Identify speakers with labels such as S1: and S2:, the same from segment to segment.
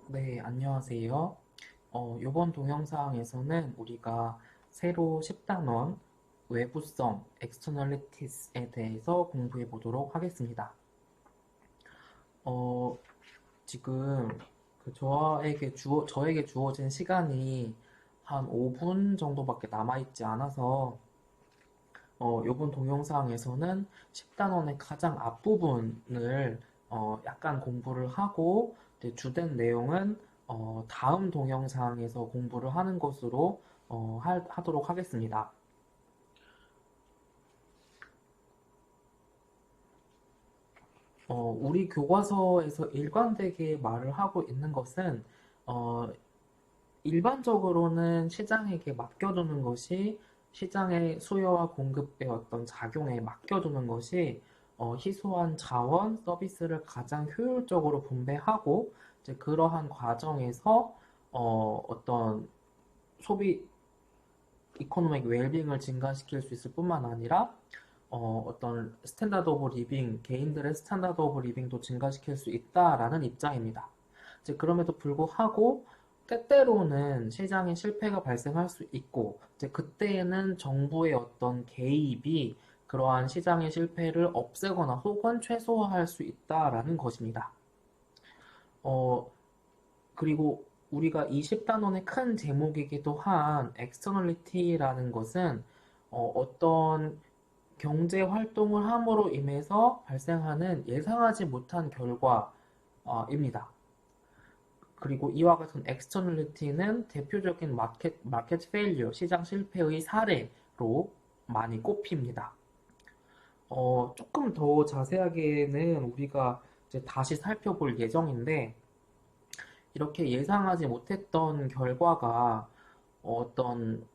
S1: 네, 안녕하세요. 이번 동영상에서는 우리가 새로 10단원 외부성 externalities에 대해서 공부해 보도록 하겠습니다. 어, 지금 저에게 주어진 시간이 한 5분 정도밖에 남아있지 않아서 이번 동영상에서는 10단원의 가장 앞부분을 약간 공부를 하고 이제 주된 내용은 다음 동영상에서 공부를 하는 것으로 하도록 하겠습니다. 우리 교과서에서 일관되게 말을 하고 있는 것은 어, 일반적으로는 시장에게 맡겨두는 것이 시장의 수요와 공급의 어떤 작용에 맡겨두는 것이 희소한 자원, 서비스를 가장 효율적으로 분배하고 이제 그러한 과정에서 어떤 소비 이코노믹 웰빙을 증가시킬 수 있을 뿐만 아니라 어떤 스탠다드 오브 리빙, 개인들의 스탠다드 오브 리빙도 증가시킬 수 있다라는 입장입니다. 이제 그럼에도 불구하고 때때로는 시장에 실패가 발생할 수 있고 이제 그때에는 정부의 어떤 개입이 그러한 시장의 실패를 없애거나 혹은 최소화할 수 있다라는 것입니다. 어, 그리고 우리가 20단원의 큰 제목이기도 한 externality라는 것은 어떤 경제 활동을 함으로 인해서 발생하는 예상하지 못한 결과입니다. 그리고 이와 같은 externality는 대표적인 마켓 페일리어, 시장 실패의 사례로 많이 꼽힙니다. 조금 더 자세하게는 우리가 이제 다시 살펴볼 예정인데, 이렇게 예상하지 못했던 결과가 어떤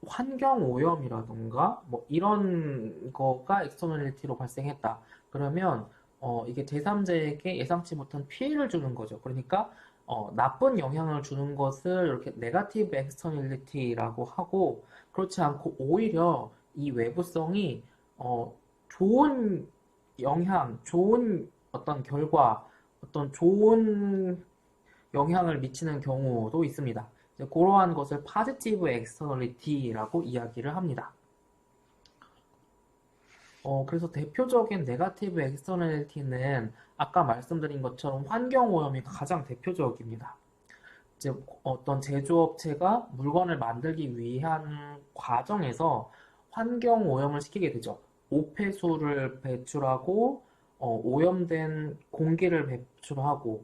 S1: 환경 오염이라던가 뭐 이런 거가 엑스터널리티로 발생했다. 그러면 이게 제3자에게 예상치 못한 피해를 주는 거죠. 그러니까 나쁜 영향을 주는 것을 이렇게 네가티브 엑스터널리티라고 하고 그렇지 않고 오히려 이 외부성이 좋은 영향, 좋은 어떤 결과, 어떤 좋은 영향을 미치는 경우도 있습니다. 그러한 것을 positive externality라고 이야기를 합니다. 그래서 대표적인 네가티브 엑스터널리티는 아까 말씀드린 것처럼 환경오염이 가장 대표적입니다. 이제 어떤 제조업체가 물건을 만들기 위한 과정에서 환경오염을 시키게 되죠. 오폐수를 배출하고 오염된 공기를 배출하고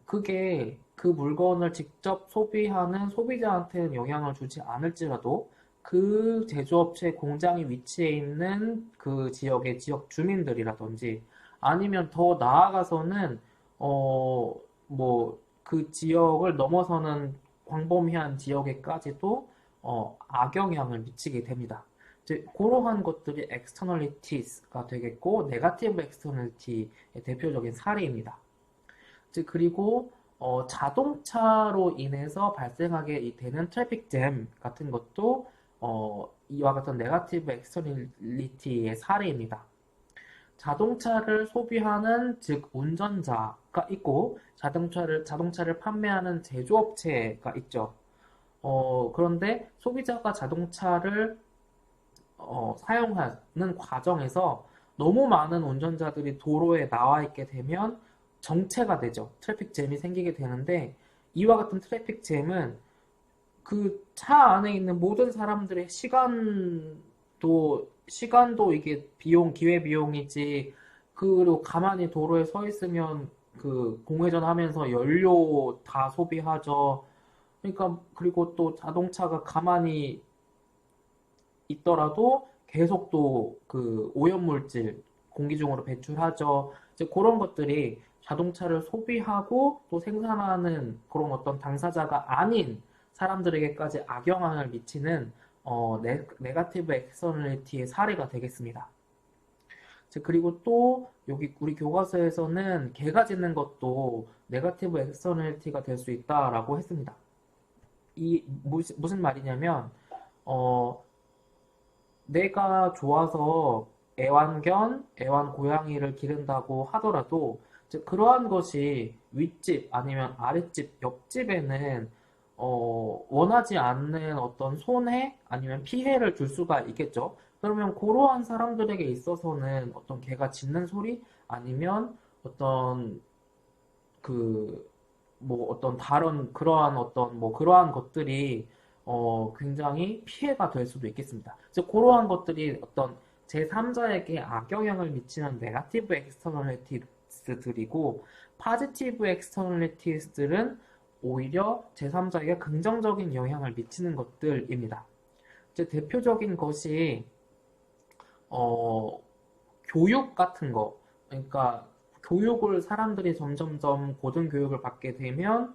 S1: 그게 그 물건을 직접 소비하는 소비자한테는 영향을 주지 않을지라도 그 제조업체 공장이 위치해 있는 그 지역의 지역 주민들이라든지 아니면 더 나아가서는 뭐 그 지역을 넘어서는 광범위한 지역에까지도 악영향을 미치게 됩니다. 이제 그러한 것들이 externalities가 되겠고 네가티브 externality의 대표적인 사례입니다. 즉 그리고 자동차로 인해서 발생하게 되는 트래픽 잼 같은 것도 이와 같은 네거티브 엑스터널리티의 사례입니다. 자동차를 소비하는 즉 운전자가 있고 자동차를 판매하는 제조업체가 있죠. 그런데 소비자가 자동차를 사용하는 과정에서 너무 많은 운전자들이 도로에 나와 있게 되면 정체가 되죠. 트래픽 잼이 생기게 되는데 이와 같은 트래픽 잼은 그 차 안에 있는 모든 사람들의 시간도 이게 기회 비용이지. 그리고 가만히 도로에 서 있으면 그 공회전 하면서 연료 다 소비하죠. 그러니까 그리고 또 자동차가 가만히 있더라도 계속 또 그 오염물질 공기 중으로 배출하죠. 이제 그런 것들이 자동차를 소비하고 또 생산하는 그런 어떤 당사자가 아닌 사람들에게까지 악영향을 미치는 네가티브 엑스터널리티의 사례가 되겠습니다. 그리고 또 여기 우리 교과서에서는 개가 짖는 것도 네가티브 엑스터널리티가 될 수 있다라고 했습니다. 이 무슨 말이냐면 어, 내가 좋아서 애완견, 애완고양이를 기른다고 하더라도 즉, 그러한 것이 윗집 아니면 아랫집, 옆집에는 원하지 않는 어떤 손해 아니면 피해를 줄 수가 있겠죠. 그러면 그러한 사람들에게 있어서는 어떤 개가 짖는 소리 아니면 어떤 그 뭐 어떤 다른 그러한 어떤 뭐 그러한 것들이 굉장히 피해가 될 수도 있겠습니다. 즉 그러한 것들이 어떤 제3자에게 악영향을 미치는 네거티브 엑스터널리티스들이고 파지티브 엑스터널리티스들은 오히려 제3자에게 긍정적인 영향을 미치는 것들입니다. 제 대표적인 것이 어, 교육 같은 거. 그러니까 교육을 사람들이 점점점 고등교육을 받게 되면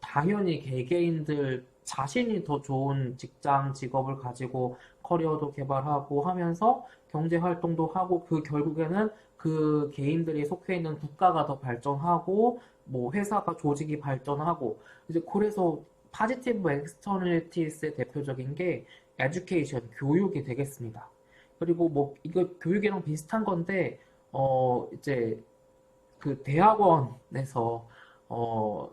S1: 당연히 개개인들 자신이 더 좋은 직장, 직업을 가지고 커리어도 개발하고 하면서 경제 활동도 하고 그 결국에는 그 개인들이 속해 있는 국가가 더 발전하고 뭐 회사가 조직이 발전하고 이제 그래서 파지티브 엑스터널리티스의 대표적인 게 에듀케이션, 교육이 되겠습니다. 그리고 뭐 이거 교육이랑 비슷한 건데 이제 그 대학원에서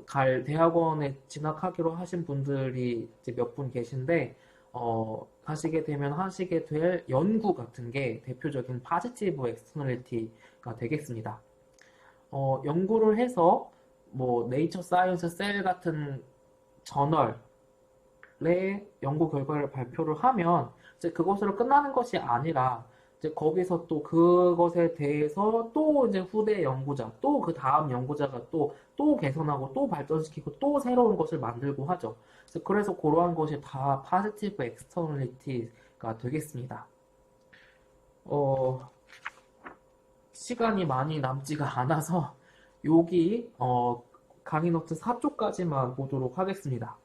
S1: 갈 대학원에 진학하기로 하신 분들이 이제 몇 분 계신데 가시게 되면 하시게 될 연구 같은 게 대표적인 파지티브 엑스터널리티가 되겠습니다. 연구를 해서 뭐 네이처 사이언스 셀 같은 저널 의 연구 결과를 발표를 하면 이제 그것으로 끝나는 것이 아니라 이제 거기서 또 그것에 대해서 또 이제 후대 연구자 또 그 다음 연구자가 또 개선하고 또 발전시키고 또 새로운 것을 만들고 하죠. 그래서 그러한 것이 다 파지티브 엑스터널리티가 되겠습니다. 어, 시간이 많이 남지가 않아서 여기 강의 노트 4쪽까지만 보도록 하겠습니다.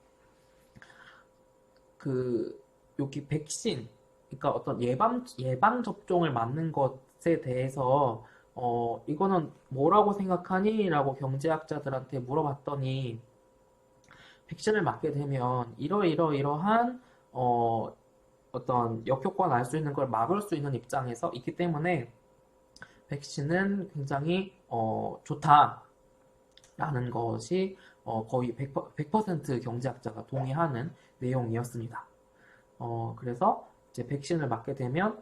S1: 그 여기 백신, 그러니까 어떤 예방 접종을 맞는 것에 대해서 이거는 뭐라고 생각하니? 라고 경제학자들한테 물어봤더니 백신을 맞게 되면 이러이러이러한 어떤 역효과가 날 수 있는 걸 막을 수 있는 입장에서 있기 때문에 백신은 굉장히 좋다라는 것이 거의 100% 경제학자가 동의하는 내용이었습니다. 그래서 이제 백신을 맞게 되면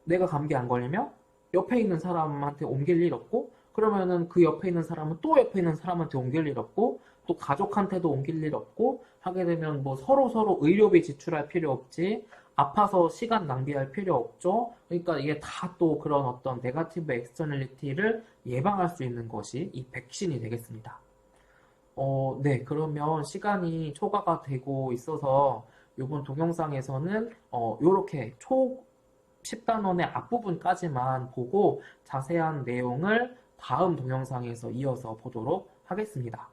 S1: 내가 감기 안 걸리면 옆에 있는 사람한테 옮길 일 없고 그러면은 그 옆에 있는 사람은 또 옆에 있는 사람한테 옮길 일 없고 또 가족한테도 옮길 일 없고 하게 되면 뭐 서로 의료비 지출할 필요 없지 아파서 시간 낭비할 필요 없죠. 그러니까 이게 다 또 그런 어떤 네거티브 엑스터널리티를 예방할 수 있는 것이 이 백신이 되겠습니다. 네, 그러면 시간이 초과가 되고 있어서 이번 동영상에서는 요렇게 초 10단원의 앞부분까지만 보고 자세한 내용을 다음 동영상에서 이어서 보도록 하겠습니다.